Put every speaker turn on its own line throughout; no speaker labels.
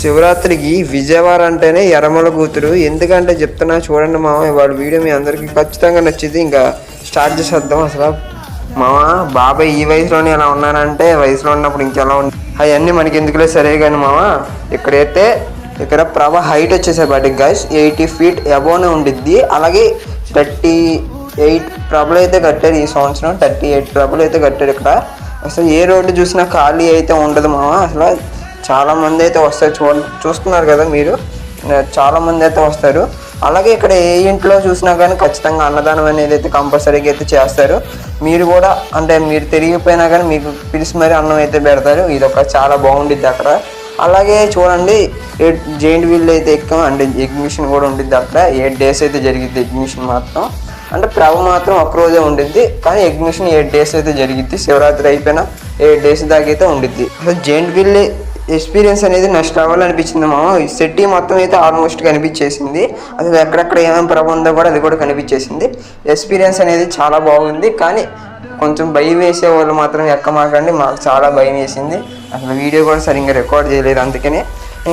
శివరాత్రికి విజయవాడ అంటేనే ఎర్రమల కూతురు. ఎందుకంటే చెప్తున్నా చూడండి మామ, ఇవాళ వీడియో మీ అందరికీ ఖచ్చితంగా నచ్చింది. ఇంకా స్టార్ట్ చేసేద్దాం. అసలు మామ బాబాయ్ ఈ వయసులోనే ఎలా ఉన్నానంటే వయసులో ఉన్నప్పుడు ఇంకెలా ఉంది అవన్నీ మనకి ఎందుకులే సరే. కానీ మామ ఇక్కడ ప్రభ హైట్ వచ్చేసేపాటికి గైస్ 80 feet అబోవ్నే ఉండిద్ది. అలాగే 38 ప్రభలు అయితే కట్టారు ఈ సంవత్సరం. 38 ప్రభలు అయితే కట్టారు ఇక్కడ. అసలు ఏ రోడ్డు చూసినా ఖాళీ అయితే ఉండదు మామ. అసలు చాలామంది అయితే వస్తారు. చూస్తున్నారు కదా మీరు, చాలామంది అయితే వస్తారు. అలాగే ఇక్కడ ఏ ఇంట్లో చూసినా కానీ ఖచ్చితంగా అన్నదానం అనేది అయితే కంపల్సరీగా అయితే చేస్తారు. మీరు కూడా అంటే మీరు తిరిగిపోయినా కానీ మీకు పిలిచి మరీ అన్నం అయితే పెడతారు. ఇది ఒక చాలా బాగుండిద్ది అక్కడ. అలాగే చూడండి జైంట్ వీల్ అయితే ఎక్కాం. అంటే ఎగ్జిబిషన్ కూడా ఉండిద్ది అక్కడ. 8 days అయితే జరిగిద్ది ఎగ్జిబిషన్ మాత్రం. అంటే ప్రభ మాత్రం ఒక్కరోజే ఉండిద్ది, కానీ ఎగ్జిబిషన్ 8 days అయితే జరిగిద్ది. శివరాత్రి అయిపోయినా 8 days దాకా అయితే ఉండిద్ది. అసలు జైంట్ వీల్ ఎక్స్పీరియన్స్ అనేది నెక్స్ట్ లెవెల్ అనిపించింది మామ. సిటీ మొత్తం అయితే ఆల్మోస్ట్ కనిపించేసింది. అసలు ఎక్కడెక్కడ ఏమేమి ప్రభ ఉందో కూడా అది కూడా కనిపించేసింది. ఎక్స్పీరియన్స్ అనేది చాలా బాగుంది. కానీ కొంచెం భయం వేసే వాళ్ళు మాత్రం ఎక్కమాకండి. మాకు చాలా భయం వేసింది. అసలు వీడియో కూడా సరిగ్గా రికార్డ్ చేయలేదు అందుకని.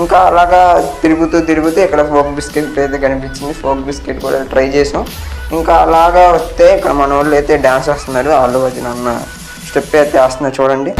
ఇంకా అలాగా తిరుగుతూ ఇక్కడ ఫోక్ బిస్కెట్ అయితే కనిపించింది. ఫోక్ బిస్కెట్ కూడా ట్రై చేసాం. ఇంకా అలాగా వస్తే ఇక్కడ మన వాళ్ళు అయితే డ్యాన్స్ వేస్తున్నారు. అల్లు అర్జున్ అన్న స్టెప్ అయితే వేస్తున్నారు చూడండి.